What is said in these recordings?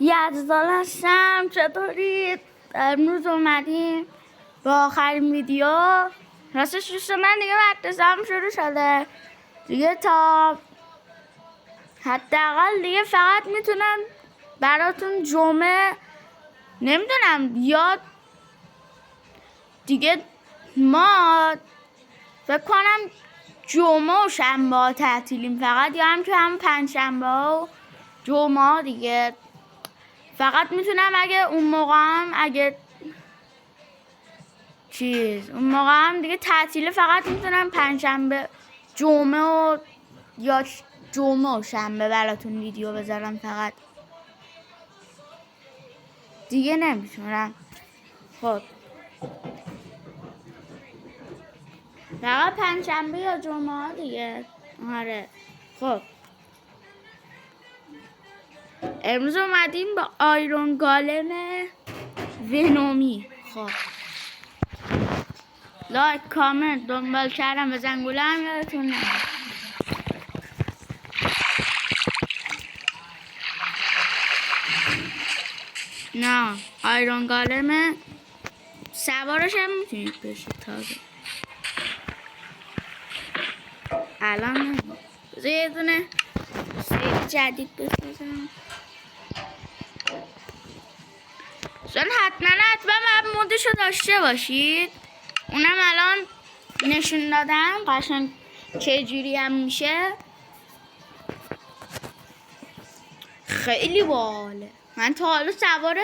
یزدان هستم. چطورید؟ امروز اومدیم با آخرین ویدیو. راستش دوست من دیگه مدرسه‌ام شروع شده دیگه، تا حداقل دیگه فقط میتونم براتون جمعه نمیدونم یا دیگه ما فکر کنم جمعه و شنبه تعطیلیم فقط، یا هم که هم پنجشنبه و جمعه دیگه. فقط میتونم اون موقع هم دیگه تعطیله، فقط میتونم پنجشنبه جمعه و یا جمعه و شنبه براتون ویدیو بذارم، فقط دیگه نمیتونم. خب فقط پنجشنبه یا جمعه دیگه. آره خب امروز اومدیم با آیرون گالم ونومی. خب لایک کامنت دنبال کردم به زنگوله هم یادتون نمیاد. نه آیرون گالم سوارش هم میتونید بشید تازه. الان نمید یه دونه سیل جدید بسازم، چون حتما باید مودشو داشته باشید. اونم الان نشون دادم قشنگ چجوری هم میشه. خیلی باحاله. من تا حالا سوار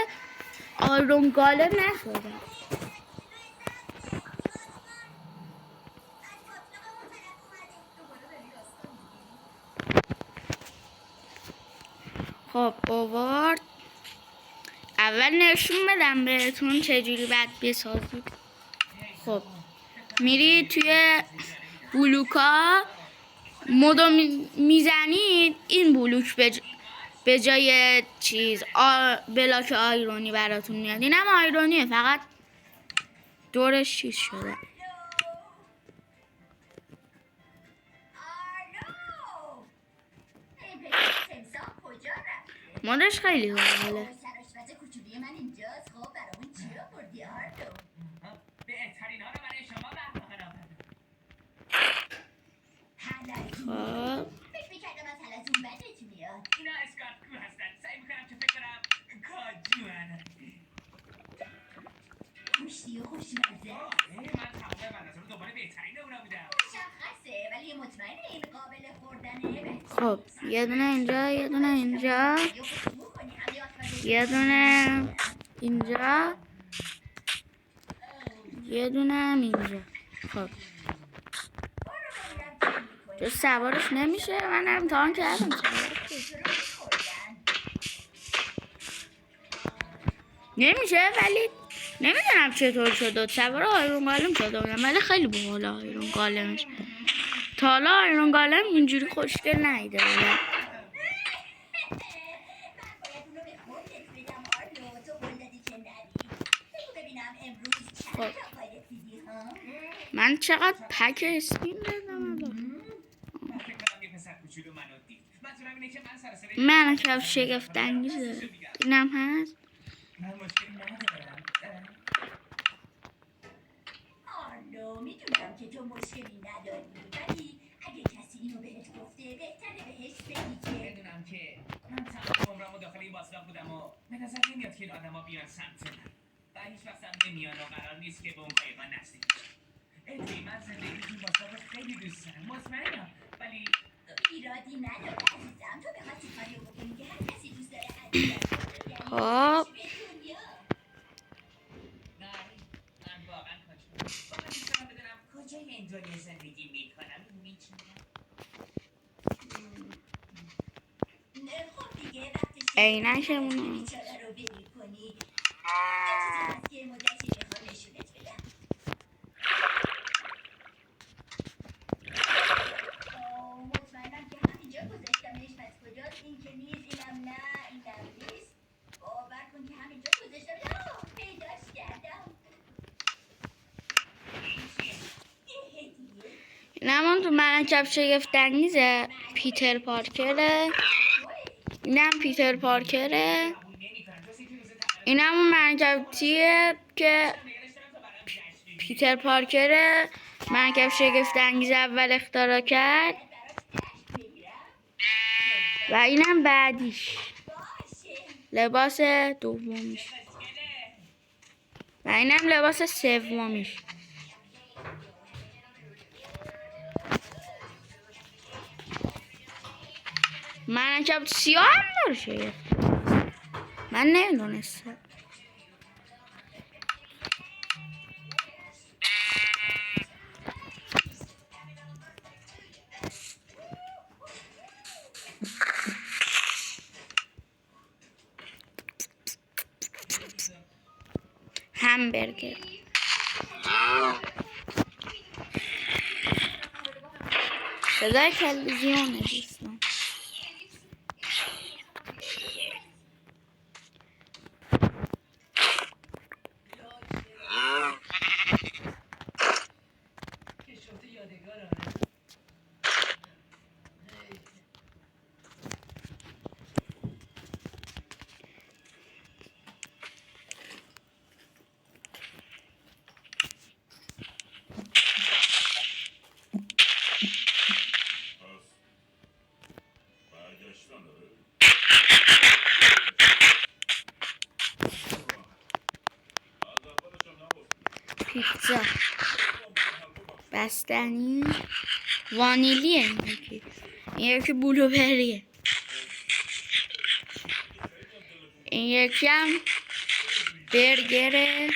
آیرون گالم نشدم. خب اوورد. اول نشون بدم بهتون چجوری باید بسازید. خب میرید توی بلوکا مودو میزنید، این بلوک به جای بلاک آیرونی براتون میاد. این هم آیرونیه، فقط دورش چیز شده. مودش خیلی باحاله. خب خب یه دونه اینجا، یه دونه اینجا، یه دونه اینجا، یه دونه اینجا. خب جو سوارش نمیشه. من امتحان کردم نمیشه، ولی نمیدونم چطور شد. سوار آیرون گالم شده بودم، ولی خیلی باحال آیرون گالمش. تا حالا آیرون گالم اینجوری خوشگل ندیده بودم. خب من چقدر پک اسپین دادم. من کف شگفت انگیزه. اینم هست. میدونم که تو مشکلی نداری، ولی اگه کسی اینو بهت گفته بهتره بهش بگی که بدونم که من تمام عمرمو داخل این باسلاق بودم و به نظر نمیاد که این آدما بیان سمت من و هیچ وقت هم نمیان و قرار نیست که به اون قایقا نزدیک بشم. ادی من زندگی این باسلاق خیلی دوست دارم، مطمئنم، ولی ایرادی نداره عزیزم. تو بخواستی کاری رو بکنی که هر کسی دوست داره عزیزم. خب کجای این دنیا زندگی میکنم عینکمونو اینم تو مرکب شگفت انگیزه پیتر پارکره. اینم پیتر پارکره. این همون مرکبتیه که پیتر پارکر مرکب شگفت انگیز اول اختراع کرد و اینم بعدیش لباس دومیش و اینم لباس سومیش. مرکب سیاه هم داره شگفت، من نمیدونستم. همبرگر صدای تلویزیونه دوستان. پیتزا بستنی وانیلیه، این یکی بلوبریه، این یکی هم برگره.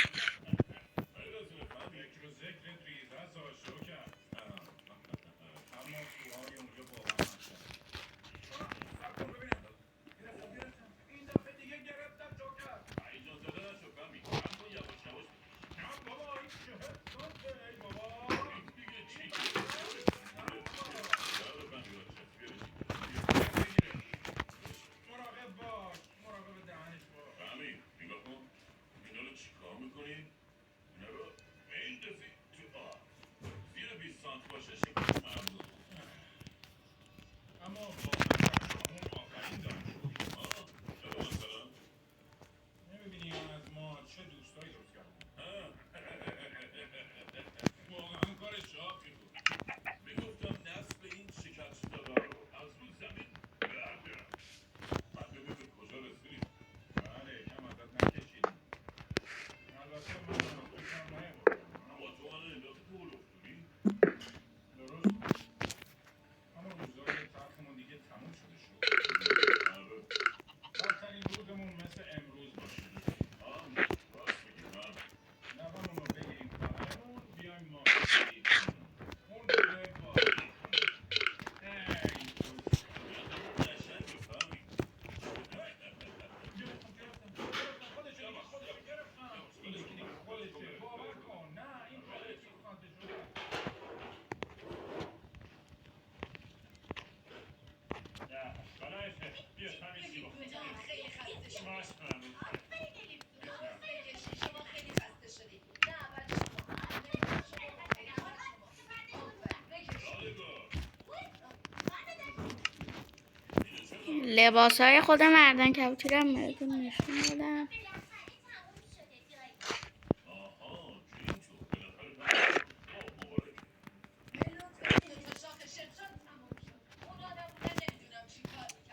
لباس های خود مردان کبوتر هم بهتون نشون دادم.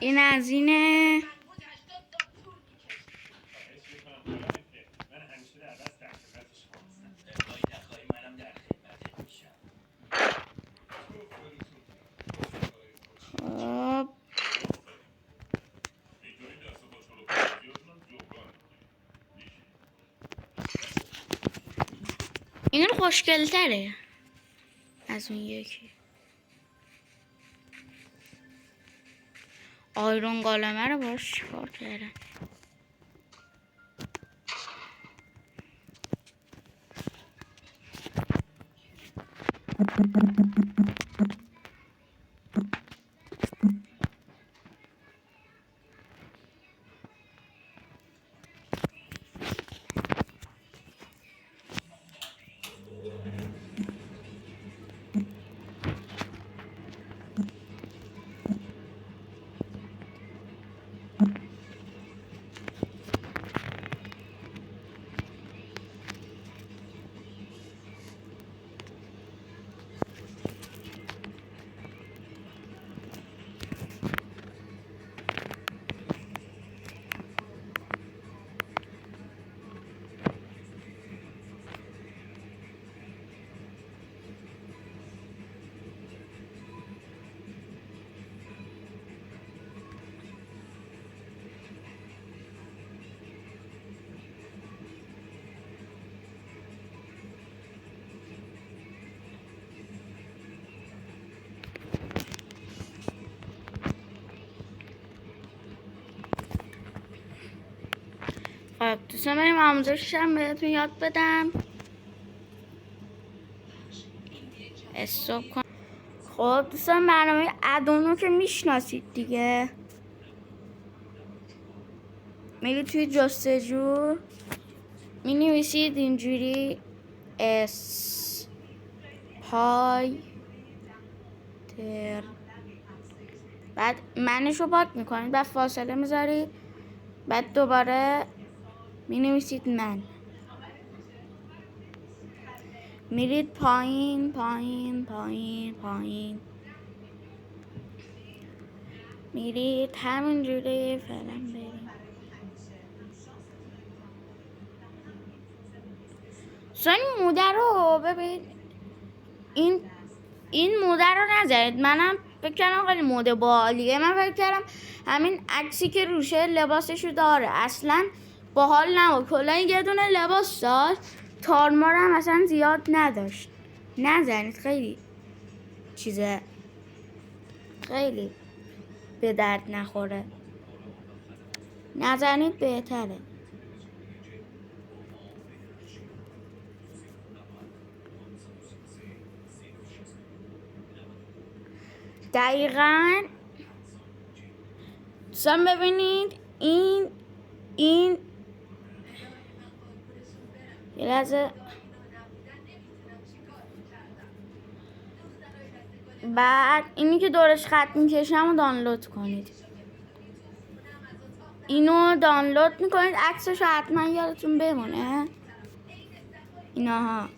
این از اینه. این خوشگل تره از اون یکی. آیرون قالمه رو باش چیکار کردن؟ خب دوستان بریم آموزششم بهتون یاد بدم. استوب کن. خب دوستان برنامه ادونو که میشناسید دیگه. میرید توی جستجو می نویسید اینجوری اسپایدر، بعد منش رو پاک میکنید، بعد فاصله میذارید، بعد دوباره می نویسید من. میرید پایین پایین پایین پایین، میرید همینجوری فعلا بریم. این موده رو ببین، این موده رو نذارید. منم فکر کردم خیلی موده باحالیه. من فکر کردم همین عکسی که روشه لباسشو داره، اصلا باحال نبود. کلا یه دونه لباس داشت، تارمار هم اصلا زیاد نداشت. نزنید، خیلی چیزه، خیلی به درد نخوره، نزنید بهتره. دقیقاً دوستان ببینید این یه لحظه، بعد اینی که دورش خط میکشم رو دانلود کنید. اینو دانلود میکنید، عکسش حتما یادتون بمونه. ایناها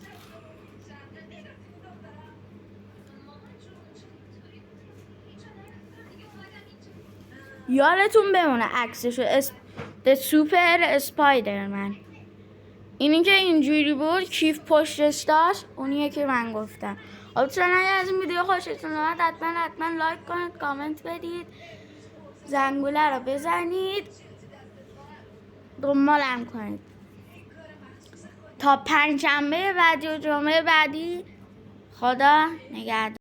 یادتون بمونه عکسشو، The Super Spider-Man. اینی که اینجوری بود، کیف پشتش داشت، اونیه که من گفتم. اگر از این ویدیو خوشتون اومد حتما لایک کنید، کامنت بدید، زنگوله رو بزنید، دنبالم کنید. تا پنجشنبه بعدی و جمعه بعدی، خدا نگهدار.